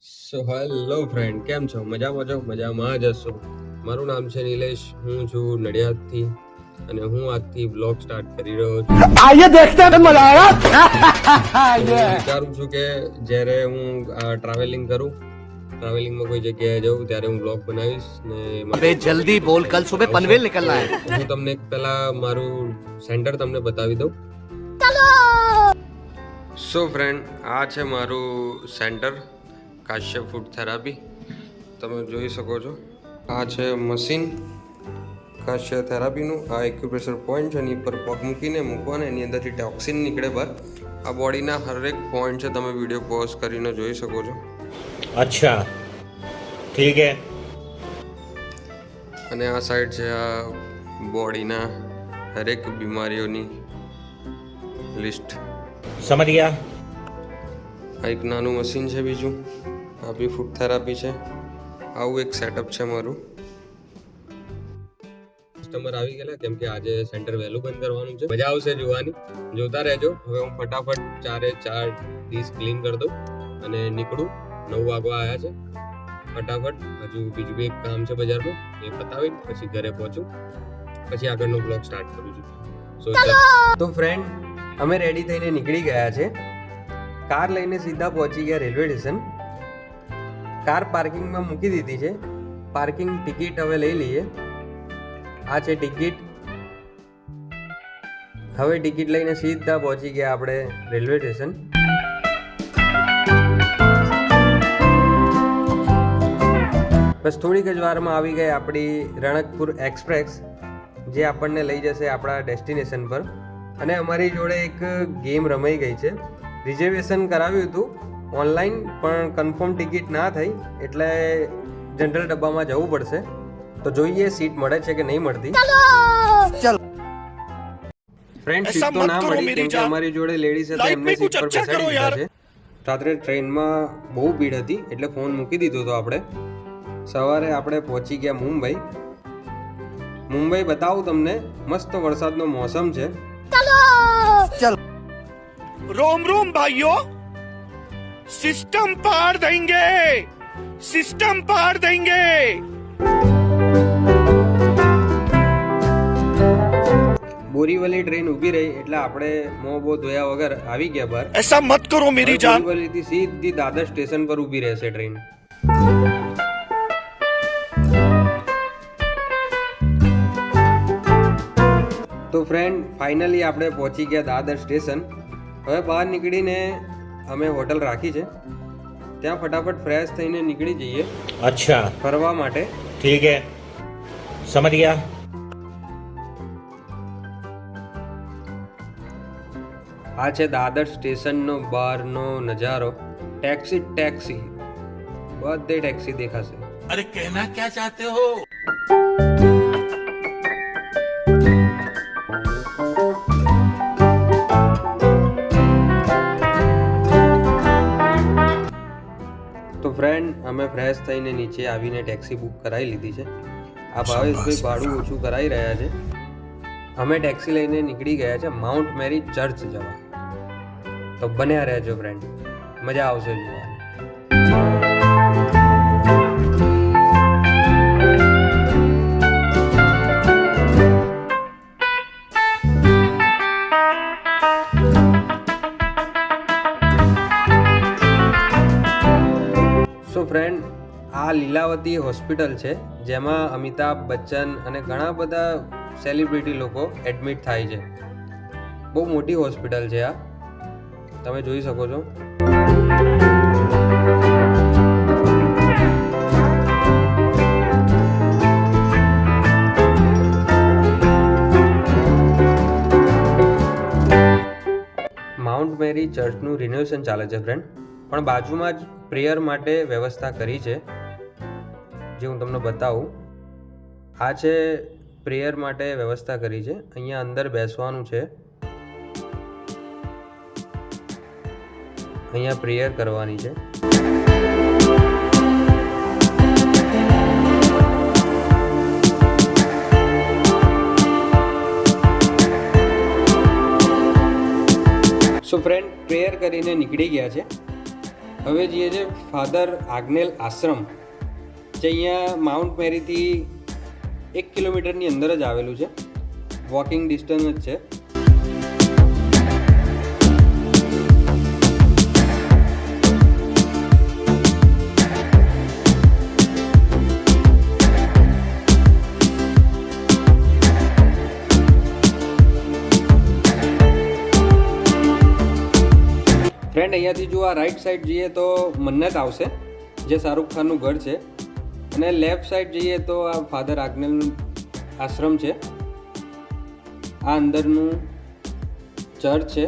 Hello friend, કેમ છો? મજામાં જ હશો. મારું નામ છે નિલેશ, હું છું નડિયાદથી અને હું આજથી બ્લોગ સ્ટાર્ટ કરી રહ્યો છું. આઈએ દેખતે હે મજા આયેગા. વિચારું છું કે જ્યારે હું ટ્રાવેલિંગ ટ્રાવેલિંગમાં કોઈ જગ્યાએ જાઉં ત્યારે હું બ્લોગ બનાવીશ ને अबे जल्दी बोल कल सुबह पनवेल निकलना है। હું તમને પહેલા મારું સેન્ટર તમને બતાવી દઉં. સો ફ્રેન્ડ, આ છે મારું સેન્ટર કાશ્યપ ફૂડ થેરાપી. તમે જોઈ શકો છો, આ છે મશીન કાશ્યપ થેરાપીનું. આ એક્યુપ્રેશર પોઈન્ટ છે, એની પર પગ મૂકીને મૂકવાને એની અંદરથી ટોક્સિન નીકળે બહાર. આ બોડીના હરેક પોઈન્ટ છે, તમે વિડીયો પોઝ કરીને જોઈ શકો છો. अच्छा ठीक है। અને આ સાઈડ છે આ બોડીના હરેક બીમારીઓની લિસ્ટ. समझ गया। આ એક નાનું મશીન છે બીજું. આ બી ફૂડ થેરાપી છે. આવું એક સેટઅપ છે મારું. કસ્ટમર આવી ગયેલા કેમ કે આજે સેન્ટર વહેલું બંધ કરવાનું છે. મજા આવશે જોવાની, જોતા રહેજો. હવે હું ફટાફટ 4 ડીશ ક્લીન કરી દઉં અને નીકળું. 9 વાગવા આવ્યા છે. ફટાફટ હજુ બીજું બી એક કામ છે બજારમાં, એ પતાવી પછી ઘરે પહોંચું, પછી આગળનો બ્લોગ સ્ટાર્ટ કરું છું. તો ફ્રેન્ડ, અમે રેડી થઈને નીકળી ગયા છે. કાર લઈને સીધા પહોંચી ગયા રેલવે સ્ટેશન. કાર પાર્કિંગમાં મૂકી દીધી છે. પાર્કિંગ ટિકિટ હવે લઈ લઈએ. આ છે ટિકિટ. હવે ટિકિટ લઈને સીધા પહોંચી ગયા આપણે રેલવે સ્ટેશન. બસ થોડીક જ વારમાં આવી ગઈ આપણી રણકપુર એક્સપ્રેસ, જે આપણને લઈ જશે આપણા ડેસ્ટિનેશન પર. અને અમારી જોડે એક ગેમ રમાઈ ગઈ છે. રિઝર્વેશન કરાવ્યું હતું ઓનલાઈન, પણ કન્ફર્મ ટિકિટ ના થઈ એટલે જનરલ ડબ્બામાં જવું પડશે. તો જોઈએ સીટ મળે છે કે નહીં મળતી. ફ્રેન્ડ, સીટ તો ના મળી કેમ કે અમારી જોડે લેડીઝ હતા, એમને સીટ પર બેસાડી દીધા છે. રાત્રે ટ્રેનમાં બહુ ભીડ હતી એટલે ફોન મૂકી દીધો હતો આપણે. સવારે આપણે પહોંચી ગયા મુંબઈ. મુંબઈ બતાવું તમને, મસ્ત વરસાદનો મોસમ છે. रोम रोम भाइयों, सिस्टम पार देंगे, सिस्टम पार देंगे। બોરીવલી ટ્રેન ઊભી રહી એટલે આપણે મોં બો ધોયા વગર આવી ગયા બહાર. ऐसा मत करो मेरी जान। બોરીવલીથી સીધી દાદર સ્ટેશન પર ઊભી રહેશે ટ્રેન. તો ફ્રેન્ડ, ફાઇનલી આપણે પહોંચી ગયા દાદર સ્ટેશન. હવે બહાર નીકળીને અમે હોટલ રાખી છે, ત્યાં ફટાફટ ફ્રેશ થઈને નીકળી જઈએ अच्छा ફરવા માટે. ठीक है, समझ गया। આ છે દાદર સ્ટેશનનો બહારનો નજારો. ટેક્સી બધે ટેક્સી દેખાશે. अरे कहना क्या चाहते हो? તો ફ્રેન્ડ, અમે ફ્રેશ થઈને નીચે આવીને ટેક્સી બુક કરાવી લીધી છે. આ ભાવેશભાઈ ભાડું ઓછું કરાવી રહ્યા છે. અમે ટેક્સી લઈને નીકળી ગયા છે માઉન્ટ મેરી ચર્ચ જવા. તો બન્યા રહેજો ફ્રેન્ડ, મજા આવશે જોવાની. સો ફ્રેન્ડ, આ લીલાવતી હોસ્પિટલ છે, જેમાં અમિતાભ બચ્ચન અને ઘણા બધા સેલિબ્રિટી લોકો એડમિટ થાય છે. બહુ મોટી હોસ્પિટલ છે આ, તમે જોઈ શકો છો. માઉન્ટ મેરી ચર્ચનું રિનોવેશન ચાલે છે ફ્રેન્ડ, પણ બાજુમાં જ પ્રેયર માટે વ્યવસ્થા કરી છે, જે હું તમને બતાવું. આ છે પ્રેયર માટે વ્યવસ્થા કરી છે. અહીંયા અંદર બેસવાનું છે, અહીંયા પ્રેયર કરવાની છે. સો ફ્રેન્ડ, પ્રેયર કરીને નીકળી ગયા છે. હવે જઈએ છે ફાધર આજ્ઞેલ આશ્રમ, જે અહીંયા માઉન્ટ મેરીથી 1 કિલોમીટરની અંદર જ આવેલું છે, વોકિંગ ડિસ્ટન્સ જ છે. ફ્રેન્ડ, અહીંયાથી જો આ રાઈટ સાઈડ જઈએ તો મન્નત આવશે, જે શાહરુખ ખાનનું ઘર છે, અને લેફ્ટ સાઈડ જઈએ તો આ ફાધર આજ્ઞેલનું આશ્રમ છે. આ અંદરનું ચર્ચ છે.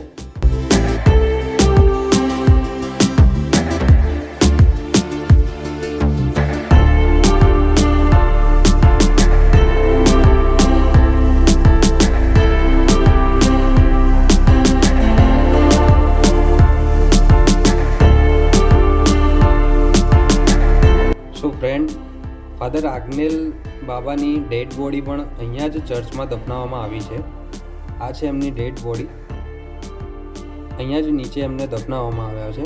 ફ્રેન્ડ, ફાધર આજ્ઞેલ બાબાની ડેડ બોડી પણ અહીંયા જ ચર્ચમાં દફનાવવામાં આવી છે. આ છે એમની ડેડ બોડી, અહીંયા જ નીચે એમને દફનાવવામાં આવ્યા છે.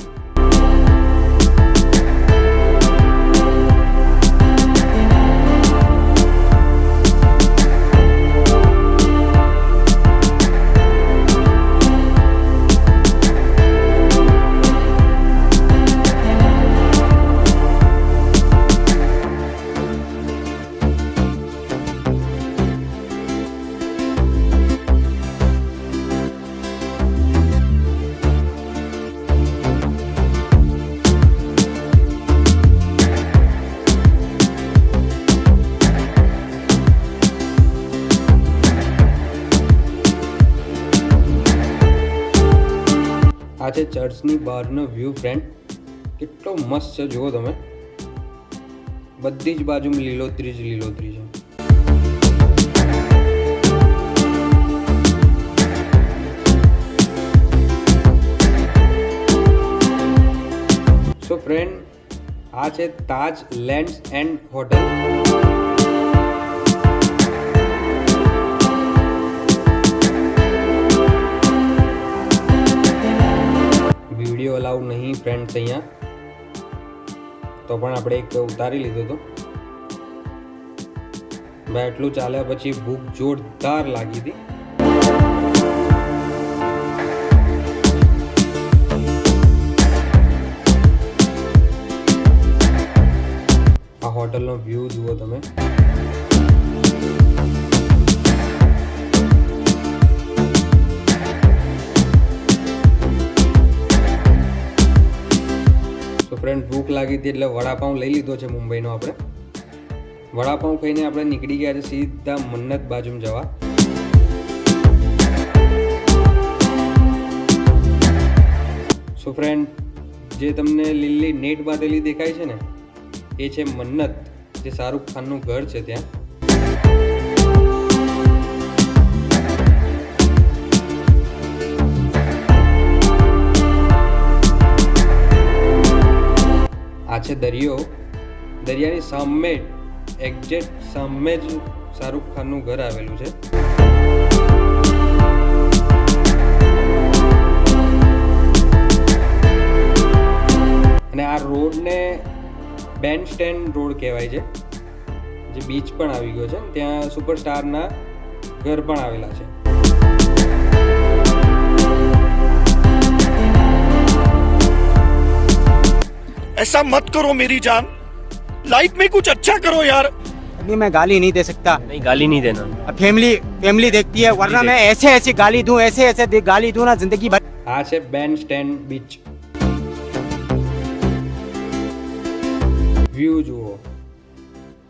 આ છે ચર્ચની બહારનો વ્યૂ. ફ્રેન્ડ, કેટલો મસ્ત છે, જુઓ તમે, બધી જ બાજુમાં લીલોતરી જ લીલોતરી છે. સો ફ્રેન્ડ, આ છે તાજ લેન્ડ્સ એન્ડ હોટલ. વિડીયો અલાઉ નહીં ફ્રેન્ડ્સ અહીંયા, તો પણ આપણે એક ઉતારી લીધો હતો. ભાઈ, એટલું ચાલ્યા પછી ભૂખ જોરદાર લાગી હતી. આ હોટલનો વ્યૂ જુઓ તમે. ફ્રેન્ડ, ભૂખ લાગી હતી એટલે વડાપાઉં લઈ લીધો છે મુંબઈનો. આપણે વડાપાઉં ખાઈને આપણે નીકળી ગયા છે સીધા મન્નત બાજુમાં જવા. સો ફ્રેન્ડ, જે તમને લીલી નેટ બાંધેલી દેખાય છે ને, એ છે મન્નત, જે શાહરુખ ખાનનું ઘર છે ત્યાં. આ છે દરિયો. દરિયાની સામે, એક્ઝેક્ટ સામે જ શાહરુખ ખાનનું ઘર આવેલું છે. અને આ રોડને બેન્ડ સ્ટેન્ડ રોડ કહેવાય છે, જે બીચ પણ આવી ગયો છે. ત્યાં સુપરસ્ટારના ઘર પણ આવેલા છે. ऐसा मत करो मेरी जान, लाइफ में कुछ अच्छा करो यार. अभी मैं गाली नहीं दे सकता. नहीं, गाली नहीं देना. अब फैमिली देखती है, वरना मैं ऐसे गाली दूं, ऐसे गाली दूं ना जिंदगी भर. આ છે બેન્ડ સ્ટેન્ડ બીચ. વ્યૂ જુઓ,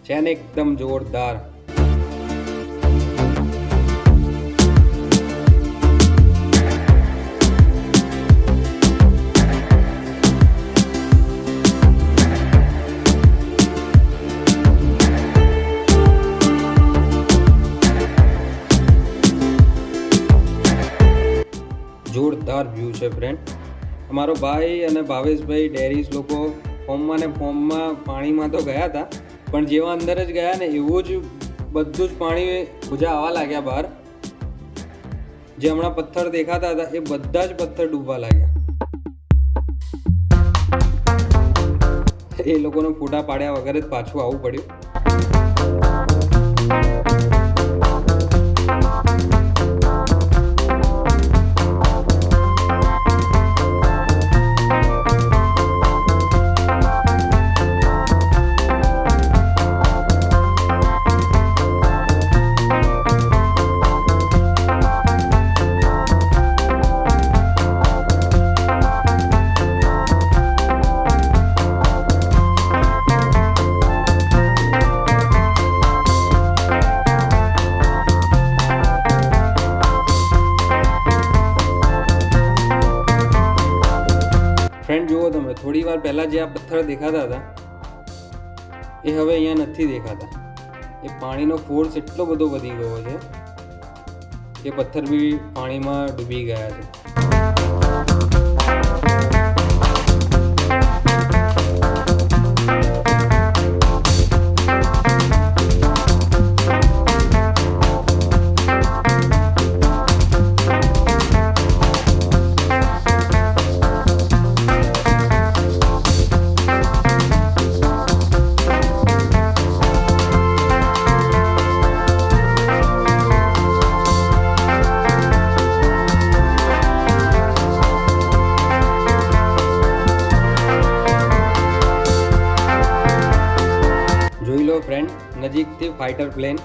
છે ને એકદમ જોરદાર. જોરદાર વ્યૂ છે ફ્રેન્ડ. અમારો ભાઈ અને ભાવેશભાઈ ડેરીસ લોકો ફોર્મમાં ને ફોર્મમાં પાણીમાં તો ગયા હતા, પણ જેવા અંદર જ ગયા ને એવું જ બધું જ પાણી પૂજા આવવા લાગ્યા બહાર. જે હમણાં પથ્થર દેખાતા હતા એ બધા જ પથ્થર ડૂબવા લાગ્યા. એ લોકોને ફોટા પાડ્યા વગર જ પાછું આવવું પડ્યું. ફ્રેન્ડ જુઓ તમે, થોડી વાર પહેલાં જે આ પથ્થર દેખાતા હતા એ હવે અહીંયા નથી દેખાતા. એ પાણીનો ફોર્સ એટલો બધો વધી ગયો છે કે પથ્થર બી પાણીમાં ડૂબી ગયા છે. જોઈ લો ફ્રેન્ડ, નજીકથી ફાઇટર પ્લેન.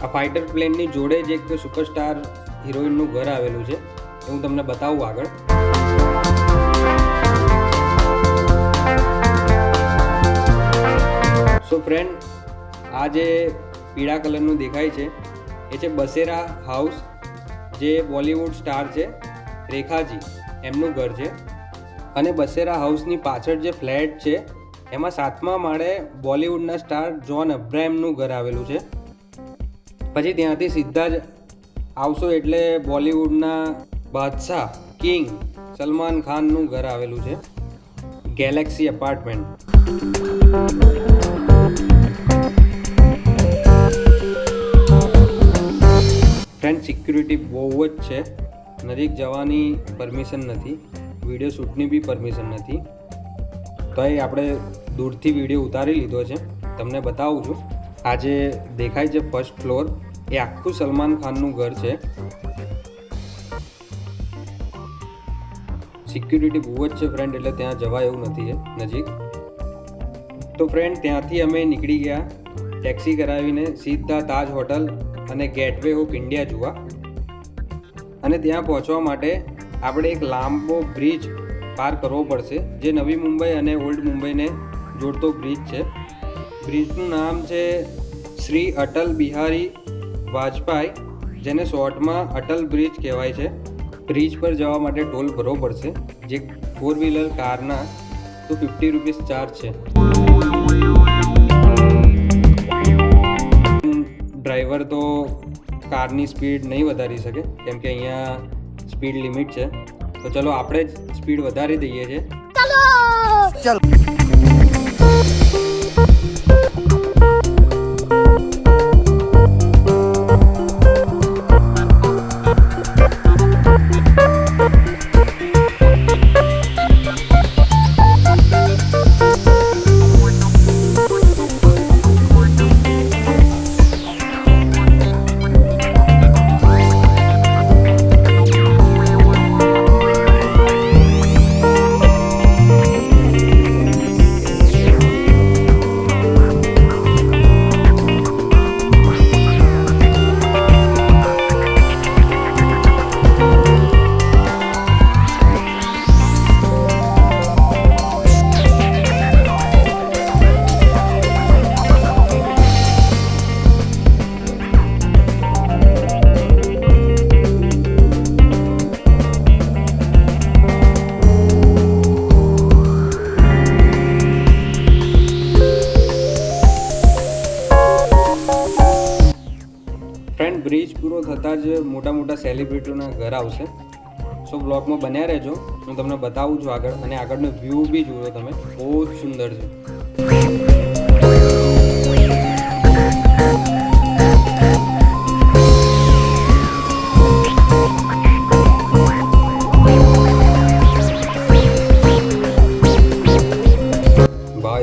આ ફાઇટર પ્લેનની જોડે જ એક સુપરસ્ટાર હિરોઈનનું ઘર આવેલું છે, એ હું તમને બતાવું આગળ. સો ફ્રેન્ડ, આ જે પીળા કલરનું દેખાય છે એ છે બસેરા હાઉસ, જે બોલિવૂડ સ્ટાર છે રેખાજી એમનું ઘર છે. અને બસેરા હાઉસની પાછળ જે ફ્લેટ છે એમાં 7મા માળે બોલિવૂડના સ્ટાર જોન અબ્રાહમનું ઘર આવેલું છે. પછી ત્યાંથી સીધા જ આવશો એટલે બોલિવૂડના બાદશાહ કિંગ સલમાન ખાનનું ઘર આવેલું છે, ગેલેક્સી એપાર્ટમેન્ટ. ફ્રેન્ડ, સિક્યુરિટી બહુ જ છે, નજીક જવાની પરમિશન નથી, વિડીયો શૂટની બી પરમિશન નથી. તો એ આપણે દૂરથી વિડીયો ઉતારી લીધો છે, તમને બતાવું છું. આ જે દેખાય છે ફર્સ્ટ ફ્લોર એ આખું સલમાન ખાનનું ઘર છે. સિક્યુરિટી બહુ જ છે ફ્રેન્ડ, એટલે ત્યાં જવાય એવું નથી છે નજીક. તો ફ્રેન્ડ, ત્યાંથી અમે નીકળી ગયા ટેક્સી કરાવીને સીધા તાજ હોટલ અને ગેટવે ઓફ ઇન્ડિયા જોવા. અને ત્યાં પહોંચવા માટે આપણે એક લાંબો બ્રિજ પાર કરવો પડશે, જે નવી મુંબઈ અને ઓલ્ડ મુંબઈને જોડતો બ્રિજ છે. બ્રિજનું નામ છે શ્રી અટલ બિહારી વાજપેયી, જેને શોર્ટમાં અટલ બ્રિજ કહેવાય છે. બ્રિજ પર જવા માટે ટોલ ભરવો પડશે, જે 4 વ્હીલર કારના તો 50 રૂપીસ ચાર્જ છે. ડ્રાઈવર તો કારની સ્પીડ નહીં વધારી શકે, કેમ કે અહીંયા સ્પીડ લિમિટ છે. તો ચલો આપણે જ સ્પીડ વધારી દઈએ છીએ. બ્રિજ પૂરો થતાં જ મોટા મોટા સેલિબ્રિટીઓના ઘર આવશે. સો બ્લોગમાં બન્યા રહેજો, હું તમને બતાવું છું આગળ, અને આગળનો વ્યૂ બી જુઓ તમે, બહુ જ સુંદર છે.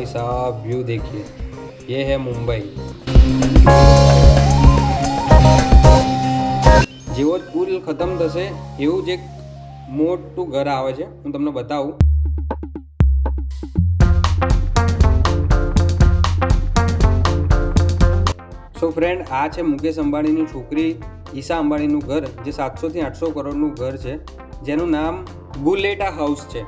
भाई साहब व्यू देखिए, ये है मुंबई। જેવો જ પુલ ખતમ થશે એવું જ એક મોટું ઘર આવે છે, હું તમને બતાવું। સો ફ્રેન્ડ, આ છે મુકેશ અંબાણીની છોકરી ઈશા અંબાણીનું ઘર, જે 700 થી 800 કરોડનું ઘર છે, જેનું નામ ગુલેટા હાઉસ છે।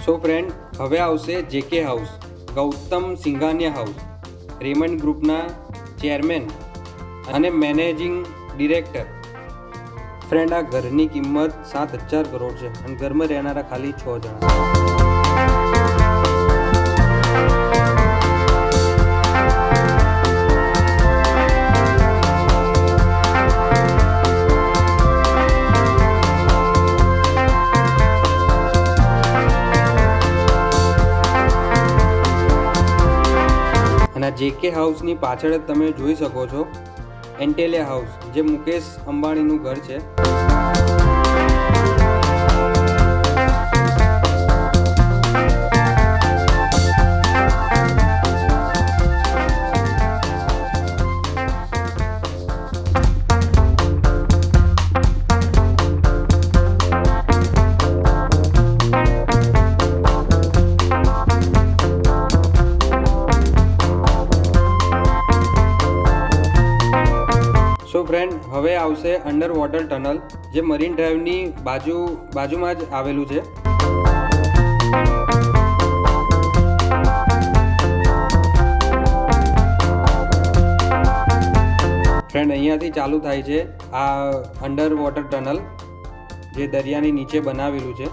સો ફ્રેન્ડ, હવે આવશે JK house, Gautam Singhania house, Raymond ગ્રુપના ચેરમેન અને મેનેજિંગ ડિરેક્ટર। ફ્રેન્ડ, આ ઘરની કિંમત 7,000 કરોડ છે અને ઘરમાં રહેનારા ખાલી 6 જણા। અને આ જેકે હાઉસની પાછળ જ તમે જોઈ શકો છો એન્ટેલિયા હાઉસ, જે મુકેશ અંબાણીનું ઘર છે। સો ફ્રેન્ડ, હવે આવશે અંડર વોટર ટનલ, જે મરીન ડ્રાઈવની બાજુમાં જ આવેલું છે। ફ્રેન્ડ, અહીંયાથી ચાલુ થાય છે આ અંડર વોટર ટનલ, જે દરિયાની નીચે બનાવેલું છે।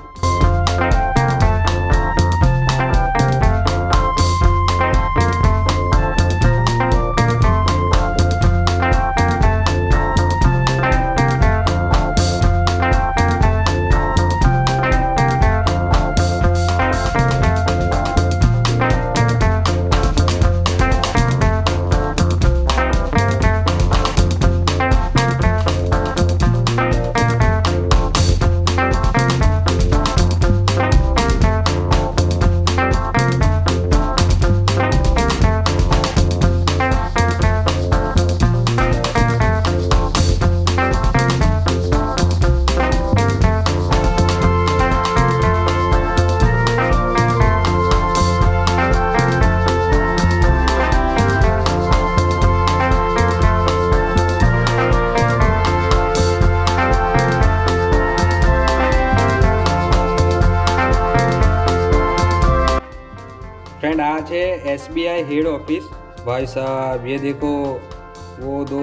फ्रेंड, आज है SBI हेड ऑफिस। भाई साहब, ये देखो वो दो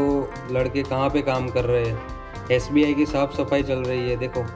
लड़के कहाँ पे काम कर रहे हैं। SBI की साफ सफाई चल रही है, देखो।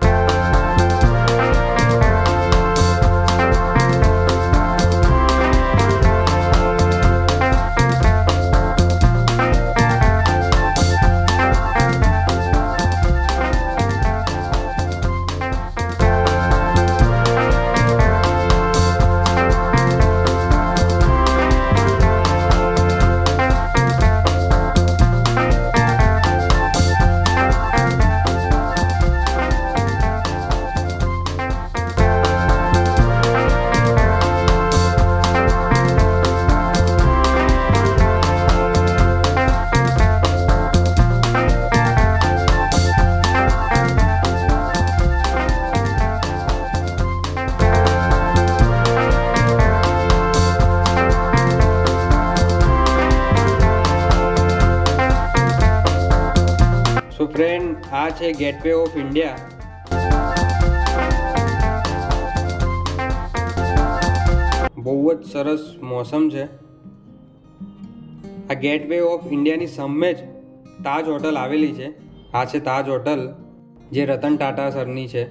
આ છે ગેટવે ઓફ ઇન્ડિયા. બહુ જ સરસ મોસમ છે. આ ગેટવે ઓફ ઇન્ડિયાની સામે જ તાજ હોટલ આવેલી છે. આ છે તાજ હોટલ, જે રતન ટાટા સરની છે.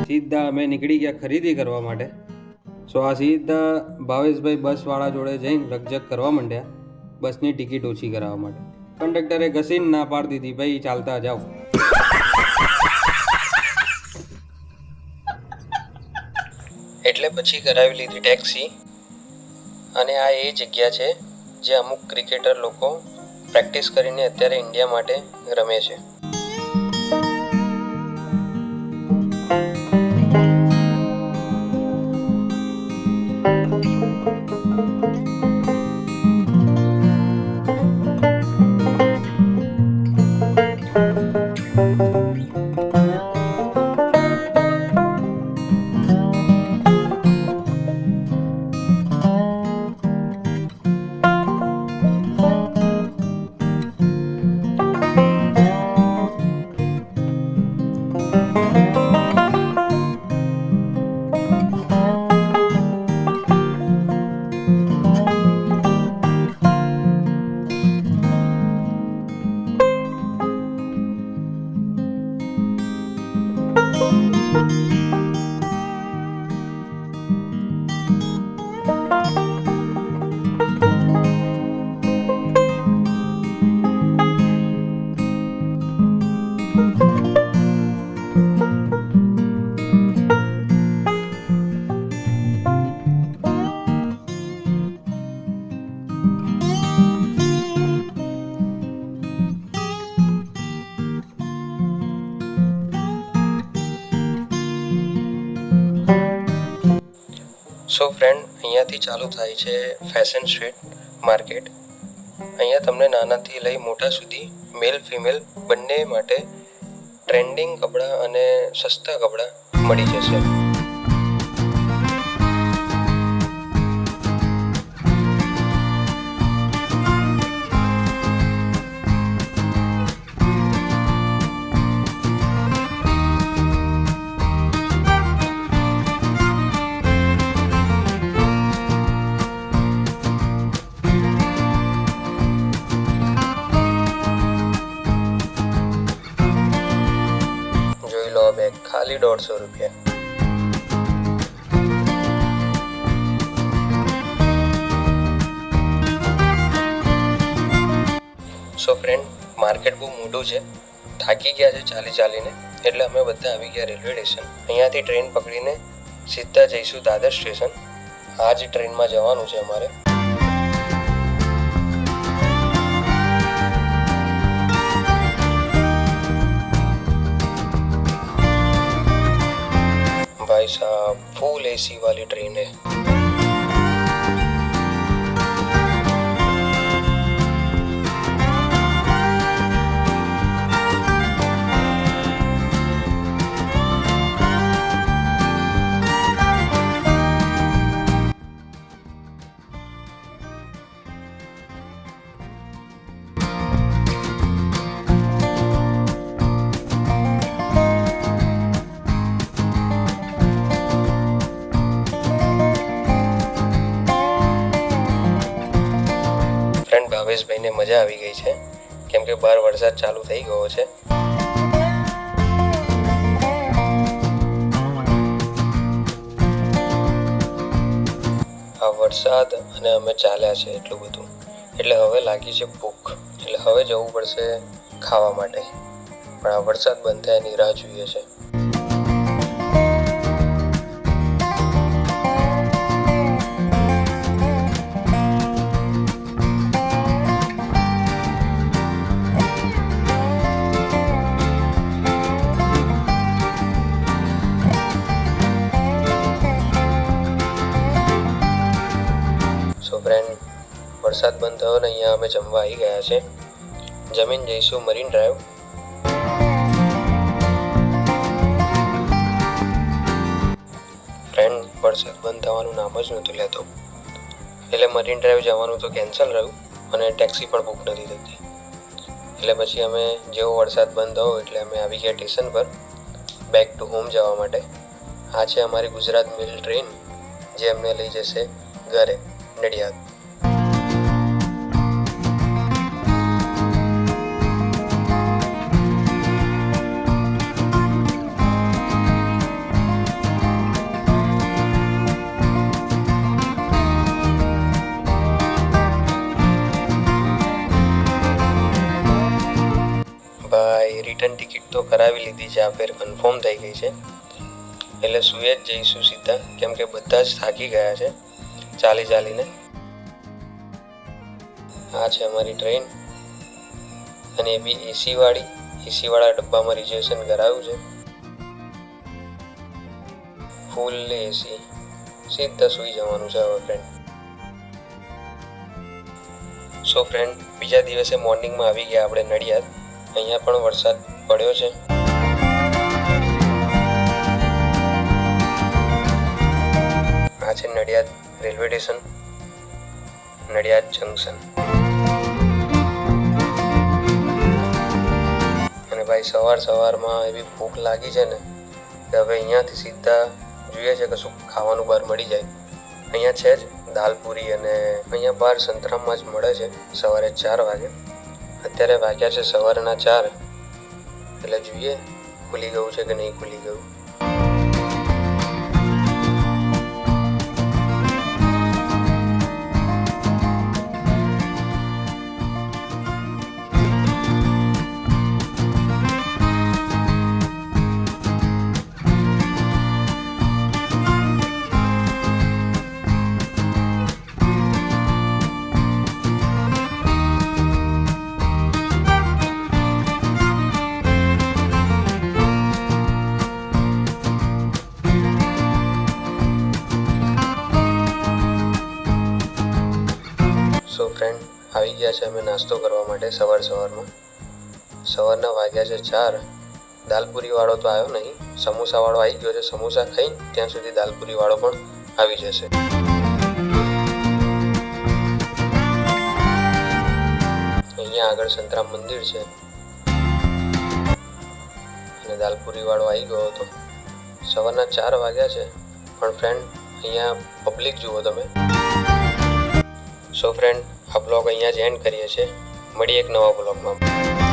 સીધા અમે નીકળી ગયા ખરીદી કરવા માટે. સો આ સીધા ભાવેશભાઈ બસવાળા જોડે જઈને રકઝક કરવા માંડ્યા બસની ટિકિટ ઓછી કરાવવા માટે. કંડક્ટરે ઘસીને ના પાડી દીધી, ભાઈ ચાલતા જાઓ. એટલે પછી કરાવી લીધી ટેક્સી. અને આ એ જગ્યા છે જે અમુક ક્રિકેટર લોકો પ્રેક્ટિસ કરીને અત્યારે ઇન્ડિયા માટે રમે છે. સો ફ્રેન્ડ, અહીંયાથી ચાલુ થાય છે ફેશન સ્ટ્રીટ માર્કેટ. અહીંયા તમને નાનાથી લઈ મોટા સુધી મેલ ફિમેલ બંને માટે ટ્રેન્ડિંગ કપડાં અને સસ્તા કપડાં મળી જશે. બેગ ખાલી 150 રૂપિયા. સો ફ્રેન્ડ, માર્કેટ બહુ મોટું છે. થાકી ગયા છે ચાલીને, એટલે અમે બધા આવી ગયા રેલવે સ્ટેશન. અહીંયાથી ટ્રેન પકડીને સીધા જઈશું દાદર સ્ટેશન. આ જ ટ્રેનમાં જવાનું છે અમારે. भाई साहब, फुल एसी वाली ट्रेन है. જયેશભાઈને મજા આવી ગઈ છે, કેમ કે બહાર વરસાદ ચાલુ થઈ ગયો છે. આ વરસાદ અને અમે ચાલ્યા છે એટલું બધું, એટલે હવે લાગી છે ભૂખ, એટલે હવે જવું પડશે ખાવા માટે. પણ આ વરસાદ બંધ થાય એની રાહ જોઈએ છે. સો ફ્રેન્ડ, વરસાદ બંધ થયો ને અહીંયા અમે જમવા આવી ગયા છે. જમીન જઈશું મરીન ડ્રાઈવ. ફ્રેન્ડ, વરસાદ બંધ થવાનું નામ જ નહોતું લેતો, એટલે મરીન ડ્રાઈવ જવાનું તો કેન્સલ રહ્યું અને ટેક્સી પણ બુક નથી થતી. એટલે પછી અમે જેવો વરસાદ બંધ થયો એટલે અમે આવી ગયા સ્ટેશન પર બેક ટુ હોમ જવા માટે. આ છે અમારી ગુજરાત મેલ ટ્રેન, જે અમને લઈ જશે ઘરે, નડિયાદ. ભાઈ, રિટર્ન ટિકિટ તો કરાવી લીધી છે, આ ફેર કન્ફર્મ થઈ ગઈ છે. એટલે સુઈ જ જઈશું સીધા, કેમ કે બધા જ થાકી ગયા છે ચાલીને. આ છે અમારી ટ્રેન, અને એ બી એસીવાળા ડબ્બામાં રિઝર્વેશન કરાવ્યું છે. ફૂલ એસી, સીધા સૂઈ જવાનું છે હવે ફ્રેન્ડ. સો ફ્રેન્ડ, બીજા દિવસે મોર્નિંગમાં આવી ગયા આપણે નડિયાદ. અહીંયા પણ વરસાદ પડ્યો છે. આ છે Nadiad railway station, Nadiad junction. અને ભાઈ સવારમાં એવી ભૂખ લાગી છે ને કે હવે અહીંયાથી સીધા જોઈએ છે કે શું ખાવાનું બહાર મળી જાય. અહીંયા છે જ દાલ પૂરી, અને અહીંયા બહાર સંતરામમાં જ મળે છે સવારે 4 વાગે. અત્યારે વાગ્યા છે સવારના 4, એટલે જોઈએ ખુલી ગયું છે કે નહીં ખુલી ગયું. સો ફ્રેન્ડ, આવી ગયા છે અમે નાસ્તો કરવા માટે સવારમાં. સવારના વાગ્યા છે 4. દાલપુરીવાળો તો આવ્યો નહીં, સમોસાવાળો આવી ગયો છે. સમોસા ખાઈ ત્યાં સુધી દાલપુરીવાળો પણ આવી જશે. અહીંયા આગળ સંતરામ મંદિર છે, અને દાલપુરીવાળો આવી ગયો હતો. સવારના 4 વાગ્યા છે, પણ ફ્રેન્ડ અહીંયા પબ્લિક જુઓ તમે. સો ફ્રેન્ડ, આ બ્લોગ અહીંયા જ એન્ડ કરીએ છીએ. મળીએ એક નવા બ્લોગમાં.